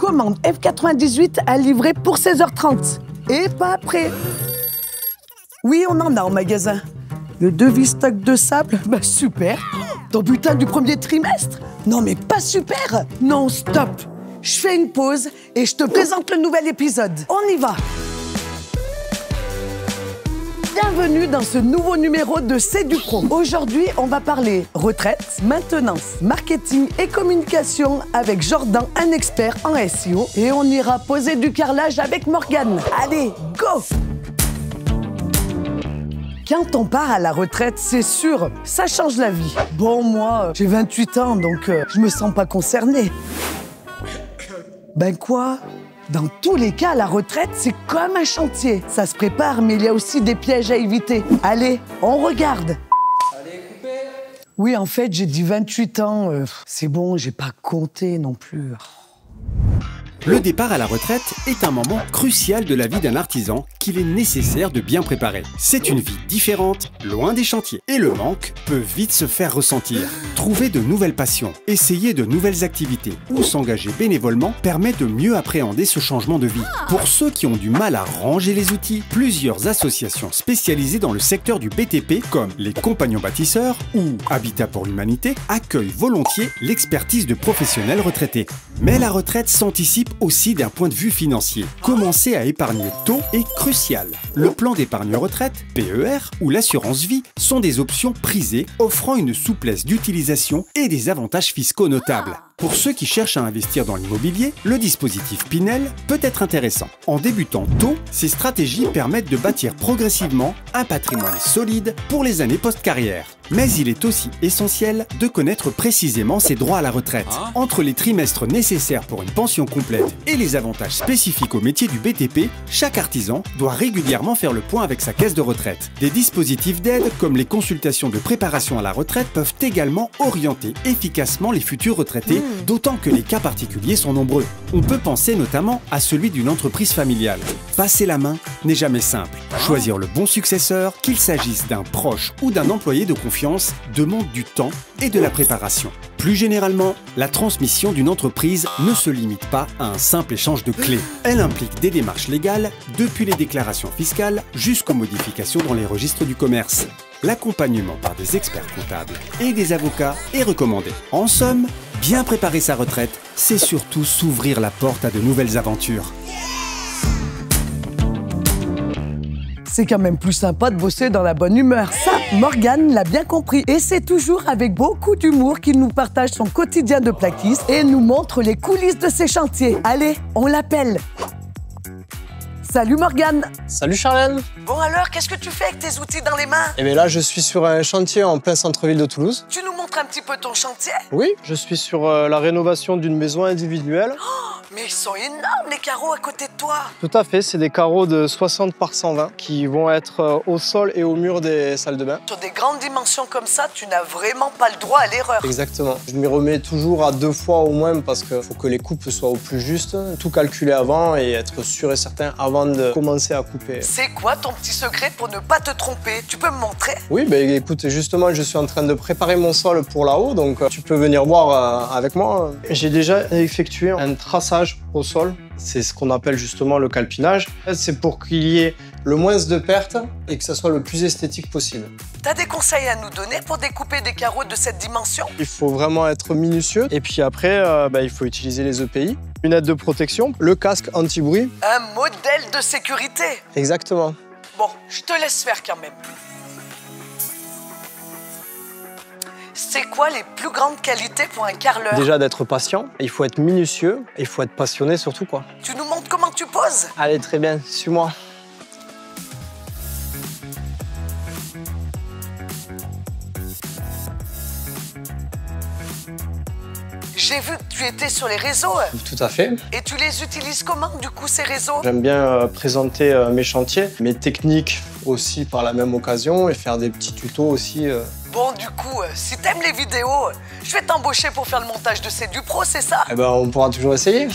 commande F98 à livrer pour 16h30. Et pas après. Oui, on en a en magasin. Le devis stock de sable, bah super. Ton bulletin du premier trimestre? Non mais pas super. Non, stop. Je fais une pause et je te présente le nouvel épisode. On y va. Bienvenue dans ce nouveau numéro de C'est du Pro. Aujourd'hui, on va parler retraite, maintenance, marketing et communication avec Jordan, un expert en SEO. Et on ira poser du carrelage avec Morgane. Allez, go! Quand on part à la retraite, c'est sûr, ça change la vie. Bon, moi, j'ai 28 ans, donc je me sens pas concernée. Ben quoi? Dans tous les cas, la retraite, c'est comme un chantier. Ça se prépare, mais il y a aussi des pièges à éviter. Allez, on regarde. Allez, coupez. Oui, en fait, j'ai dit 28 ans. C'est bon, j'ai pas compté non plus. Le départ à la retraite est un moment crucial de la vie d'un artisan qu'il est nécessaire de bien préparer. C'est une vie différente, loin des chantiers. Et le manque peut vite se faire ressentir. Trouver de nouvelles passions, essayer de nouvelles activités ou s'engager bénévolement permet de mieux appréhender ce changement de vie. Pour ceux qui ont du mal à ranger les outils, plusieurs associations spécialisées dans le secteur du BTP, comme les Compagnons Bâtisseurs ou Habitat pour l'Humanité, accueillent volontiers l'expertise de professionnels retraités. Mais la retraite s'anticipe aussi d'un point de vue financier. Commencer à épargner tôt est crucial. Le plan d'épargne retraite, PER, ou l'assurance vie sont des options prisées offrant une souplesse d'utilisation et des avantages fiscaux notables. Pour ceux qui cherchent à investir dans l'immobilier, le dispositif Pinel peut être intéressant. En débutant tôt, ces stratégies permettent de bâtir progressivement un patrimoine solide pour les années post-carrière. Mais il est aussi essentiel de connaître précisément ses droits à la retraite. Entre les trimestres nécessaires pour une pension complète et les avantages spécifiques au métier du BTP, chaque artisan doit régulièrement faire le point avec sa caisse de retraite. Des dispositifs d'aide comme les consultations de préparation à la retraite peuvent également orienter efficacement les futurs retraités, d'autant que les cas particuliers sont nombreux. On peut penser notamment à celui d'une entreprise familiale. Passer la main n'est jamais simple. Choisir le bon successeur, qu'il s'agisse d'un proche ou d'un employé de confiance, demande du temps et de la préparation. Plus généralement, la transmission d'une entreprise ne se limite pas à un simple échange de clés. Elle implique des démarches légales, depuis les déclarations fiscales jusqu'aux modifications dans les registres du commerce. L'accompagnement par des experts comptables et des avocats est recommandé. En somme, bien préparer sa retraite, c'est surtout s'ouvrir la porte à de nouvelles aventures. C'est quand même plus sympa de bosser dans la bonne humeur. Ça, Morgane l'a bien compris. Et c'est toujours avec beaucoup d'humour qu'il nous partage son quotidien de plaquiste et nous montre les coulisses de ses chantiers. Allez, on l'appelle. Salut Morgane. Salut Charlène. Bon alors, qu'est-ce que tu fais avec tes outils dans les mains? Eh bien là, je suis sur un chantier en plein centre-ville de Toulouse. Tu nous montres un petit peu ton chantier? Oui, je suis sur la rénovation d'une maison individuelle. Mais ils sont énormes les carreaux à côté de toi. Tout à fait, c'est des carreaux de 60 par 120 qui vont être au sol et au mur des salles de bain. Sur des grandes dimensions comme ça, tu n'as vraiment pas le droit à l'erreur. Exactement. Je m'y remets toujours à 2 fois au moins parce qu'il faut que les coupes soient au plus juste, tout calculer avant et être sûr et certain avant de commencer à couper. C'est quoi ton petit secret pour ne pas te tromper? Tu peux me montrer? Oui, ben écoute, justement, je suis en train de préparer mon sol pour là-haut, donc tu peux venir voir avec moi. J'ai déjà effectué un traçage au sol. C'est ce qu'on appelle justement le calpinage. C'est pour qu'il y ait le moins de pertes et que ça soit le plus esthétique possible. T'as des conseils à nous donner pour découper des carreaux de cette dimension? Il faut vraiment être minutieux. Et puis après, il faut utiliser les EPI, lunettes de protection, le casque anti-bruit. Un modèle de sécurité. Exactement. Bon, je te laisse faire quand même. C'est quoi les plus grandes qualités pour un carreleur? Déjà d'être patient, il faut être minutieux, il faut être passionné surtout quoi. Tu nous montres comment tu poses? Allez, très bien, suis-moi. J'ai vu que tu étais sur les réseaux. Tout à fait. Et tu les utilises comment, du coup, ces réseaux? J'aime bien présenter mes chantiers, mes techniques aussi par la même occasion et faire des petits tutos aussi. Bon, du coup, si t'aimes les vidéos, je vais t'embaucher pour faire le montage de C'est du Pro, c'est ça? Eh ben, on pourra toujours essayer.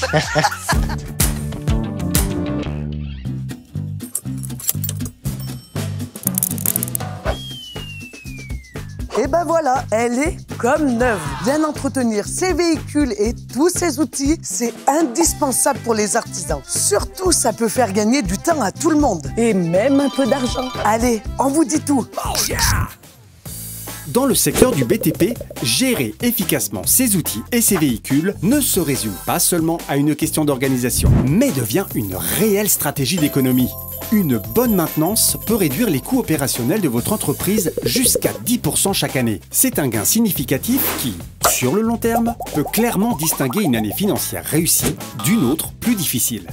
Et ben voilà, là, elle est comme neuve. Bien entretenir ses véhicules et tous ses outils, c'est indispensable pour les artisans. Surtout, ça peut faire gagner du temps à tout le monde. Et même un peu d'argent. Allez, on vous dit tout. Oh yeah! Dans le secteur du BTP, gérer efficacement ses outils et ses véhicules ne se résume pas seulement à une question d'organisation, mais devient une réelle stratégie d'économie. Une bonne maintenance peut réduire les coûts opérationnels de votre entreprise jusqu'à 10% chaque année. C'est un gain significatif qui, sur le long terme, peut clairement distinguer une année financière réussie d'une autre plus difficile.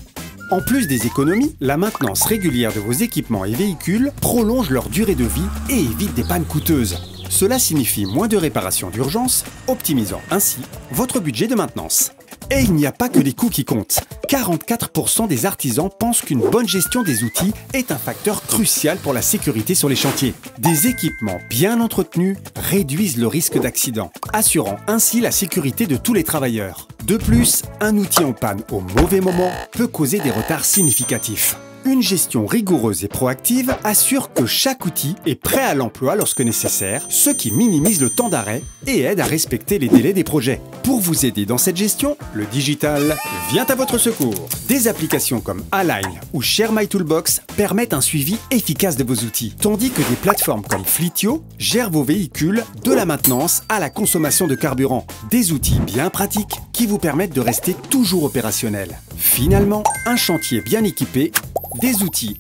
En plus des économies, la maintenance régulière de vos équipements et véhicules prolonge leur durée de vie et évite des pannes coûteuses. Cela signifie moins de réparations d'urgence, optimisant ainsi votre budget de maintenance. Et il n'y a pas que les coûts qui comptent. 44% des artisans pensent qu'une bonne gestion des outils est un facteur crucial pour la sécurité sur les chantiers. Des équipements bien entretenus réduisent le risque d'accident, assurant ainsi la sécurité de tous les travailleurs. De plus, un outil en panne au mauvais moment peut causer des retards significatifs. Une gestion rigoureuse et proactive assure que chaque outil est prêt à l'emploi lorsque nécessaire, ce qui minimise le temps d'arrêt et aide à respecter les délais des projets. Pour vous aider dans cette gestion, le digital vient à votre secours. Des applications comme Align ou Share My Toolbox permettent un suivi efficace de vos outils, tandis que des plateformes comme Fleetio gèrent vos véhicules de la maintenance à la consommation de carburant. Des outils bien pratiques qui vous permettent de rester toujours opérationnel. Finalement, un chantier bien équipé, des outils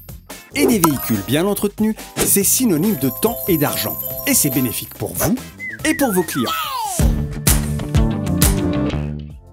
et des véhicules bien entretenus, c'est synonyme de temps et d'argent. Et c'est bénéfique pour vous et pour vos clients.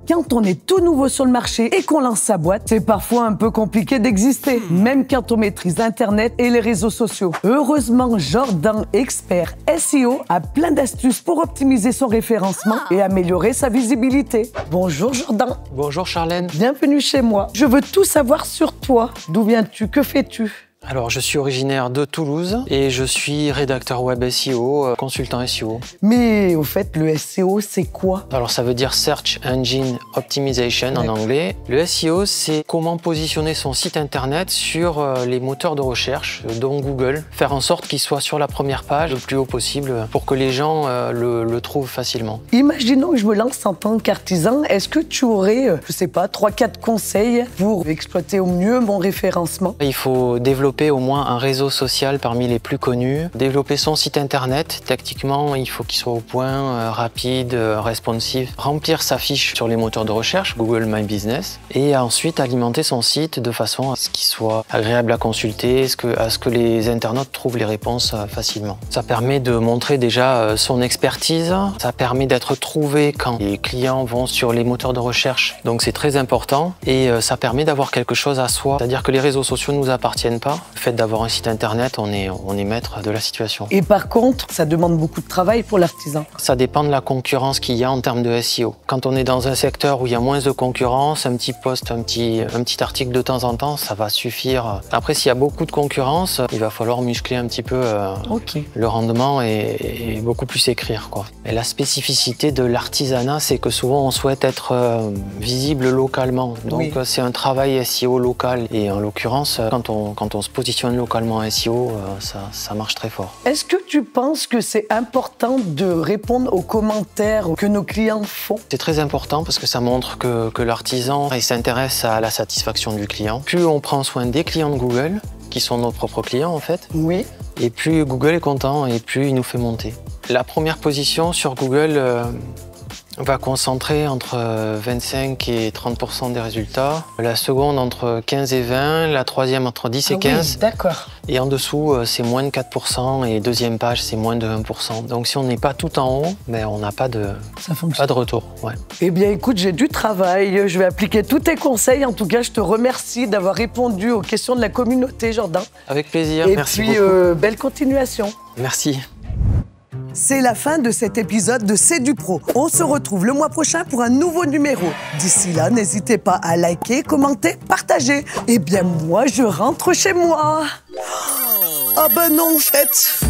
Quand on est tout nouveau sur le marché et qu'on lance sa boîte, c'est parfois un peu compliqué d'exister, même quand on maîtrise Internet et les réseaux sociaux. Heureusement, Jordan, expert SEO, a plein d'astuces pour optimiser son référencement et améliorer sa visibilité. Bonjour Jordan. Bonjour Charlène. Bienvenue chez moi. Je veux tout savoir sur toi. D'où viens-tu? Que fais-tu? Alors, je suis originaire de Toulouse et je suis rédacteur web SEO, consultant SEO. Mais au fait, le SEO, c'est quoi? Alors, ça veut dire Search Engine Optimization en anglais. Le SEO, c'est comment positionner son site internet sur les moteurs de recherche, dont Google. Faire en sorte qu'il soit sur la première page le plus haut possible pour que les gens le trouvent facilement. Imaginons que je me lance en tant qu'artisan. Est-ce que tu aurais, je sais pas, 3-4 conseils pour exploiter au mieux mon référencement? Il faut développer au moins un réseau social parmi les plus connus, développer son site internet. Tactiquement, il faut qu'il soit au point, rapide, responsive, remplir sa fiche sur les moteurs de recherche, Google My Business, et ensuite alimenter son site de façon à ce qu'il soit agréable à consulter, à ce que les internautes trouvent les réponses facilement. Ça permet de montrer déjà son expertise, ça permet d'être trouvé quand les clients vont sur les moteurs de recherche, donc c'est très important, et ça permet d'avoir quelque chose à soi, c'est-à-dire que les réseaux sociaux ne nous appartiennent pas. Le fait d'avoir un site internet, on est maître de la situation. Et par contre, ça demande beaucoup de travail pour l'artisan. Ça dépend de la concurrence qu'il y a en termes de SEO. Quand on est dans un secteur où il y a moins de concurrence, un petit post, un petit article de temps en temps, ça va suffire. Après, s'il y a beaucoup de concurrence, il va falloir muscler un petit peu le rendement et beaucoup plus écrire, quoi. Et la spécificité de l'artisanat, c'est que souvent on souhaite être visible localement. Donc c'est un travail SEO local. Et en l'occurrence, quand on se positionne localement en SEO, ça marche très fort. Est-ce que tu penses que c'est important de répondre aux commentaires que nos clients font? C'est très important parce que ça montre que l'artisan s'intéresse à la satisfaction du client. Plus on prend soin des clients de Google, qui sont nos propres clients en fait, oui, et plus Google est content et plus il nous fait monter. La première position sur Google va concentrer entre 25 et 30% des résultats. La seconde entre 15 et 20, la troisième entre 10 et 15. Oui, d'accord. Et en dessous, c'est moins de 4% et deuxième page, c'est moins de 1%. Donc si on n'est pas tout en haut, mais on n'a pas de retour. Ouais. Eh bien écoute, j'ai du travail, je vais appliquer tous tes conseils. En tout cas, je te remercie d'avoir répondu aux questions de la communauté, Jordan. Avec plaisir, merci beaucoup. Et puis, belle continuation. Merci. C'est la fin de cet épisode de C'est du Pro. On se retrouve le mois prochain pour un nouveau numéro. D'ici là, n'hésitez pas à liker, commenter, partager. Eh bien, moi, je rentre chez moi. Ah ben non, en fait.